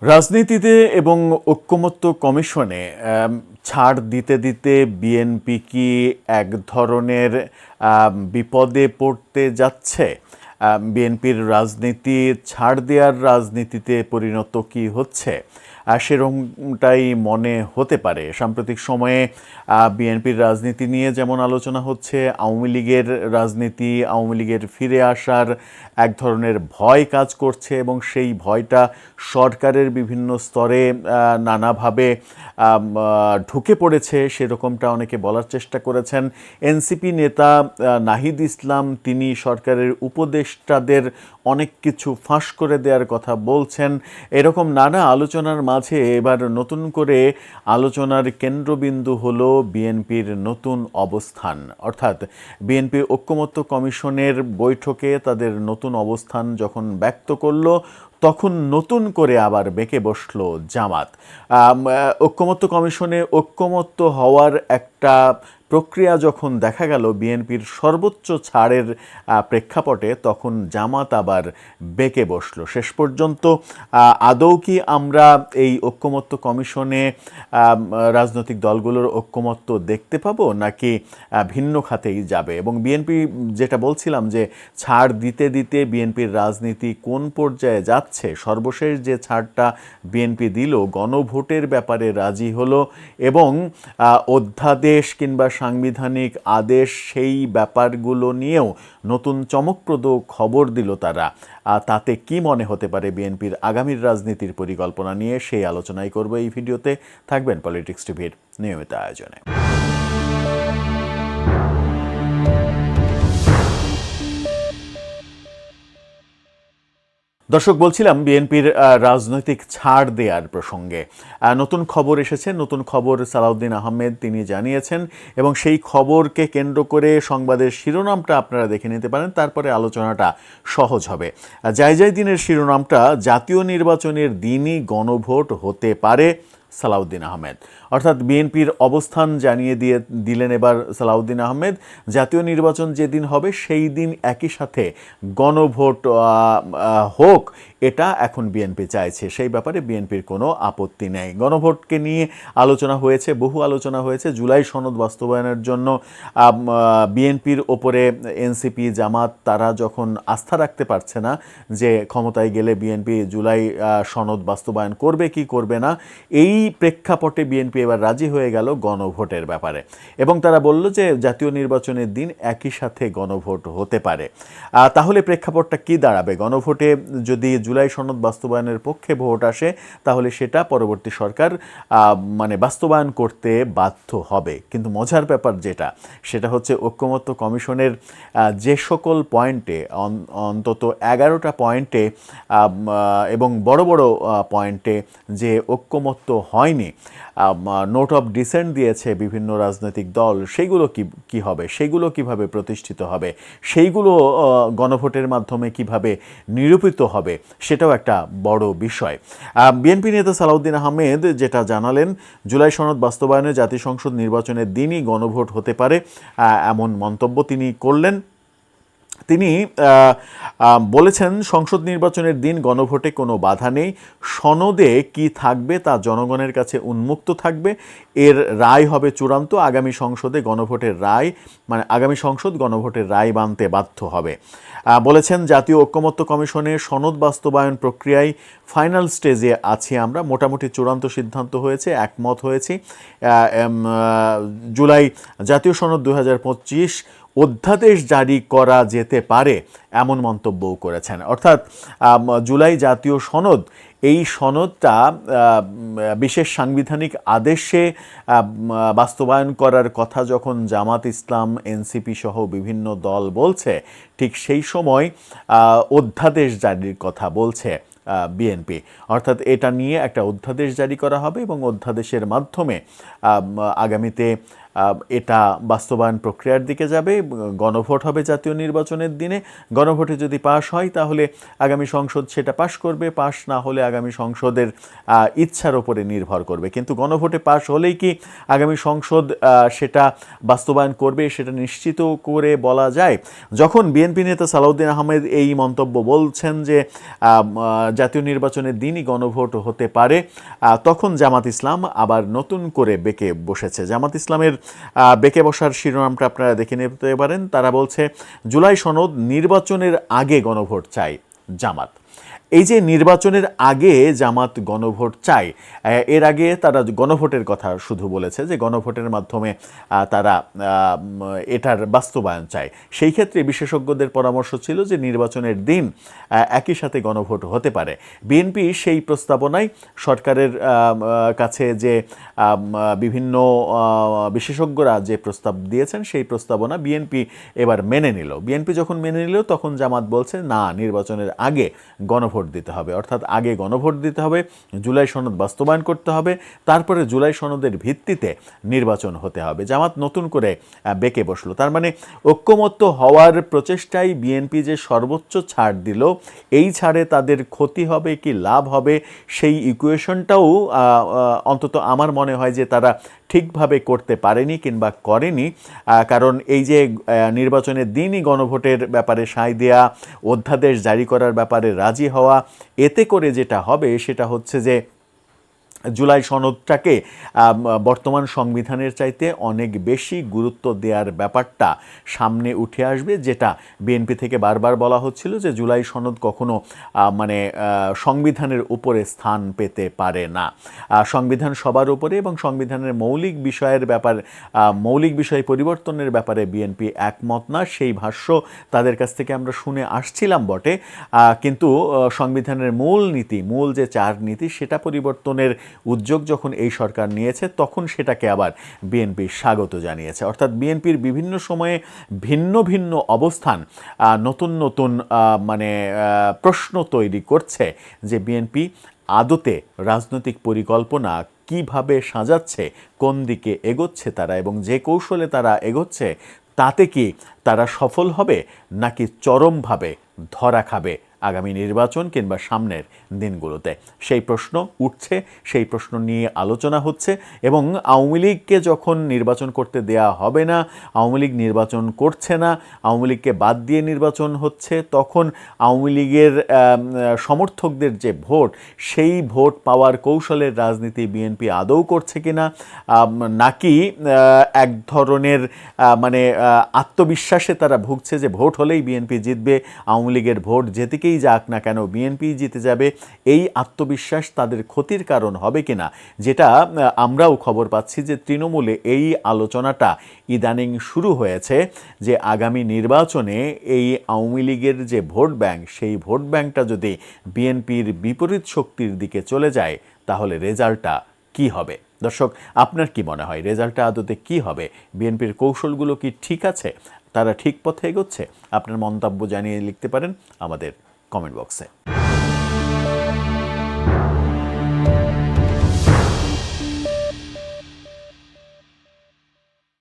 রাজনীতিতে এবং ঐকমত্য কমিশনে ছাড় দিতে দিতে বিএনপি কি এক ধরনের বিপদে পড়তে যাচ্ছে? বিএনপির রাজনীতি ছাড় দেওয়ার রাজনীতিতে পরিণত কি হচ্ছে? সেরকমটাই মনে হতে পারে। সাম্প্রতিক সময়ে বিএনপির রাজনীতি নিয়ে যেমন আলোচনা হচ্ছে, আওয়ামী লীগের রাজনীতি, আওয়ামী লীগের ফিরে আসার এক ধরনের ভয় কাজ করছে এবং সেই ভয়টা সরকারের বিভিন্ন স্তরে নানাভাবে ঢুকে পড়েছে, সেরকমটা অনেকে বলার চেষ্টা করেছেন। এনসিপি নেতা নাহিদ ইসলাম তিনি সরকারের উপদেষ্টাদের অনেক কিছু ফাঁস করে দেওয়ার কথা বলছেন। এরকম নানা আলোচনার মাঝে এবার নতুন করে আলোচনার কেন্দ্রবিন্দু হলো বিএনপির নতুন অবস্থান, অর্থাৎ বিএনপি ঐকমত্য কমিশনের বৈঠকে তাদের নতুন অবস্থান যখন ব্যক্ত করলো, তখন নতুন করে আবার বেঁকে বসলো জামাত। ঐকমত্য কমিশনে ঐকমত্য হওয়ার একটা প্রক্রিয়া যখন দেখা গেল বিএনপির সর্বোচ্চ ছাড়ের প্রেক্ষাপটে, তখন জামাত আবার বেঁকে বসলো। শেষ পর্যন্ত আদৌ কি আমরা এই ঐকমত্য কমিশনে রাজনৈতিক দলগুলোর ঐকমত্য দেখতে পাবো, নাকি ভিন্ন খাতেই যাবে? এবং বিএনপি যেটা বলছিলাম যে ছাড় দিতে দিতে বিএনপির রাজনীতি কোন পর্যায়ে যাচ্ছে, সর্বশেষ যে ছাড়টা বিএনপি দিল, গণভোটের ব্যাপারে রাজি হলো এবং অধ্যাদেশ কিংবা সাংবিধানিক আদেশ, সেই ব্যাপারগুলো নিয়েও নতুন চমকপ্রদ খবর দিল তারা। তাতে কি মনে হতে পারে বিএনপির আগামীর রাজনীতির পরিকল্পনা নিয়ে, সেই আলোচনাই করব এই ভিডিওতে। থাকবেন পলিটিক্স টিভির নিয়মিত আয়োজনে। দর্শক, বলছিলাম বিএনপির রাজনৈতিক ছাড় দেওয়ার প্রসঙ্গে নতুন খবর এসেছে। নতুন খবর সালাউদ্দিন আহমেদ তিনি জানিয়েছেন এবং সেই খবরকে কেন্দ্র করে সংবাদের শিরোনামটা আপনারা দেখে নিতে পারেন, তারপরে আলোচনাটা সহজ হবে। যাই দিনের শিরোনামটা, জাতীয় নির্বাচনের দিনই গণভোট হতে পারে সালাউদ্দিন আহমেদ। অর্থাৎ বিএনপির অবস্থান জানিয়ে দিলেন এবার সালাউদ্দিন আহমেদ। জাতীয় নির্বাচন যেদিন হবে সেই দিন একই সাথে গণভোট হোক, এটা এখন বিএনপি চাইছে। সেই ব্যাপারে বিএনপির কোনো আপত্তি নেই। গণভোটকে নিয়ে আলোচনা হয়েছে, বহু আলোচনা হয়েছে। জুলাই সনদ বাস্তবায়নের জন্য বিএনপির ওপরে এনসিপি, জামাত তারা যখন আস্থা রাখতে পারছে না যে ক্ষমতায় গেলে বিএনপি জুলাই সনদ বাস্তবায়ন করবে কি করবে না, এই প্রেক্ষাপটে বিএনপি এবার রাজি হয়ে গেল গণভোটের ব্যাপারে এবং তারা বলল যে জাতীয় নির্বাচনের দিন একই সাথে গণভোট হতে পারে। তাহলে প্রেক্ষাপটটা কি দাঁড়াবে? গণভোটে যদি জুলাই সনদ বাস্তবায়নের পক্ষে ভোট আসে, তাহলে সেটা পরবর্তী সরকার বাস্তবায়ন করতে বাধ্য হবে। কিন্তু মজার ব্যাপার যেটা, সেটা হচ্ছে ঐকমত্য কমিশনের যে সকল পয়েন্টে, অন্তত 11টা পয়েন্টে এবং বড় বড় পয়েন্টে যে ঐকমত্য হয়নি, নোট অফ ডিসেন্ট দিয়েছে বিভিন্ন রাজনৈতিক দল, সেইগুলো কি হবে, সেইগুলো কিভাবে প্রতিষ্ঠিত হবে, সেইগুলো গণভোটের মাধ্যমে কিভাবে নিরূপিত হবে, সেটাও একটা বড় বিষয়। বিএনপি নেতা সালাউদ্দিন আহমেদ যেটা জানালেন, জুলাই সনদ বাস্তবায়নে জাতীয় সংসদ নির্বাচনের দিনই গণভোট হতে পারে, এমন মন্তব্য তিনি করলেন। তিনি বলেছেন, সংসদ নির্বাচনের দিন গণভোটে কোনো বাধা নেই। সনদে কি থাকবে তা জনগণের কাছে উন্মুক্ত থাকবে। এর রায় হবে চূড়ান্ত। আগামী সংসদ গণভোটের রায় মানতে বাধ্য হবে। বলেছেন, জাতীয় ঐকমত্য কমিশনে সনদ বাস্তবায়ন প্রক্রিয়ায় ফাইনাল স্টেজে আছি আমরা। মোটামুটি চূড়ান্ত সিদ্ধান্ত হয়েছে, একমত হয়েছি। জুলাই জাতীয় সনদ 2025 অধ্যাদেশ জারি করা যেতে পারে, এমন মন্তব্যও করেছেন। অর্থাৎ জুলাই জাতীয় সনদ, এই সনদটা বিশেষ সাংবিধানিক আদেশে বাস্তবায়ন করার কথা যখন জামাত ইসলাম, এনসিপি সহ বিভিন্ন দল বলছে, ঠিক সেই সময় অধ্যাদেশ জারির কথা বলছে বিএনপি। অর্থাৎ এটা নিয়ে একটা অধ্যাদেশ জারি করা হবে এবং অধ্যাদেশের মাধ্যমে আগামীতে এটা বাস্তবায়ন প্রক্রিয়ার দিকে যাবে। গণভোট হবে জাতীয় নির্বাচনের দিনে। গণভোটে যদি পাশ হয় তাহলে আগামী সংসদ সেটা পাশ করবে, পাশ না হলে আগামী সংসদের ইচ্ছার উপরে নির্ভর করবে। কিন্তু গণভোটে পাশ হলেই কি আগামী সংসদ সেটা বাস্তবায়ন করবে সেটা নিশ্চিত করে বলা যায়? যখন বিএনপি নেতা সালাউদ্দিন আহমেদ এই মন্তব্য বলছেন যে জাতীয় নির্বাচনের দিনই গণভোট হতে পারে, তখন জামাত ইসলাম আবার নতুন করে বেঁকে বসেছে। জামাত ইসলামের বেঁকে বসার শিরোনামটা আপনারা দেখে নিতে পারেন। তারা বলছে জুলাই সনদ নির্বাচনের আগে গণভোট চাই জামাত। এই যে নির্বাচনের আগে জামাত গণভোট চায়, এর আগে তারা গণভোটের কথা শুধু বলেছে যে গণভোটের মাধ্যমে তারা এটার বাস্তবায়ন চায়। সেই ক্ষেত্রে বিশেষজ্ঞদের পরামর্শ ছিল যে নির্বাচনের দিন একই সাথে গণভোট হতে পারে। বিএনপি সেই প্রস্তাবনায় সরকারের কাছে যে বিভিন্ন বিশেষজ্ঞরা যে প্রস্তাব দিয়েছেন সেই প্রস্তাবনা বিএনপি এবার মেনে নিল। বিএনপি যখন মেনে নিল তখন জামাত বলছে না, নির্বাচনের আগে গণভোট দিতে হবে, অর্থাৎ আগে গণভোট দিতে হবে, জুলাই সনদ বাস্তবায়ন করতে হবে, তারপরে জুলাই সনদের ভিত্তিতে নির্বাচন হতে হবে। জামাত নতুন করে বেঁকে বসলো। তার মানে ঐক্যমত্য হওয়ার প্রচেষ্টায় বিএনপি যে সর্বোচ্চ ছাড় দিল, এই ছাড়ে তাদের ক্ষতি হবে কি লাভ হবে সেই ইকুয়েশনটাও অন্তত আমার মনে হয় যে তারা ঠিকভাবে করতে পারেনি কিংবা করেনি। কারণ এই যে নির্বাচনের দিনই গণভোটের ব্যাপারে সায় দেয়া, অধ্যাদেশ জারি করার ব্যাপারে রাজি হওয়া, এতে করে যেটা হবে সেটা হচ্ছে যে জুলাই সনদটাকে বর্তমান সংবিধানের চাইতে অনেক বেশি গুরুত্ব দেওয়ার ব্যাপারটা সামনে উঠে আসবে, যেটা বিএনপি থেকে বারবার বলা হচ্ছিল যে জুলাই সনদ কখনো মানে সংবিধানের উপরে স্থান পেতে পারে না। সংবিধান সবার উপরে এবং সংবিধানের মৌলিক বিষয় পরিবর্তনের ব্যাপারে বিএনপি একমত না। সেই ভাষ্য তাদের কাছ থেকে আমরা শুনে আসছিলাম বটে, কিন্তু সংবিধানের মূল যে 4 নীতি সেটা পরিবর্তনের উদ্যোগ যখন এই সরকার নিয়েছে তখন সেটাকে আবার বিএনপি স্বাগত জানিয়েছে। অর্থাৎ বিএনপির বিভিন্ন সময়ে ভিন্ন ভিন্ন অবস্থান নতুন নতুন মানে প্রশ্ন তৈরি করছে যে বিএনপি আদতে রাজনৈতিক পরিকল্পনা কিভাবে সাজাচ্ছে, কোন দিকে এগোচ্ছে তারা, এবং যে কৌশলে তারা এগোচ্ছে তাতে কি তারা সফল হবে নাকি চরমভাবে ধরা খাবে আগামী নির্বাচন কিংবা সামনের দিনগুলোতে। সেই প্রশ্ন উঠছে, সেই প্রশ্ন নিয়ে আলোচনা হচ্ছে। এবং আওয়ামী লীগকে যখন নির্বাচন করতে দেয়া হবে না, আওয়ামী লীগ নির্বাচন করছে না, আওয়ামী লীগকে বাদ দিয়ে নির্বাচন হচ্ছে, তখন আওয়ামী লীগের সমর্থকদের যে ভোট, সেই ভোট পাওয়ার কৌশলের রাজনীতি বিএনপি আদৌ করছে কিনা, নাকি এক ধরনের মানে আত্মবিশ্বাসে তারা ভুগছে যে ভোট হলেই বিএনপি জিতবে, আওয়ামী লীগের ভোট যেদিকেই যাক না কেন বিএনপি জিতে যাবে, এই আত্মবিশ্বাস তাদের ক্ষতির কারণ হবে কিনা, যেটা আমরাও খবর পাচ্ছি যে তৃণমূলে এই আলোচনাটা ইদানিং শুরু হয়েছে যে আগামী নির্বাচনে এই আওয়ামী লীগের যে ভোট ব্যাংক, সেই ভোট ব্যাংকটা যদি বিএনপির বিপরীত শক্তির দিকে চলে যায় তাহলে রেজাল্টটা কি হবে? দর্শক, আপনার কি মনে হয় রেজাল্টটা আদতে কি হবে? বিএনপির কৌশলগুলো কি ঠিক আছে? তারা ঠিক পথে এগোচ্ছে? আপনার মন্তব্য জানিয়ে লিখতে পারেন আমাদের কমেন্ট বক্সে।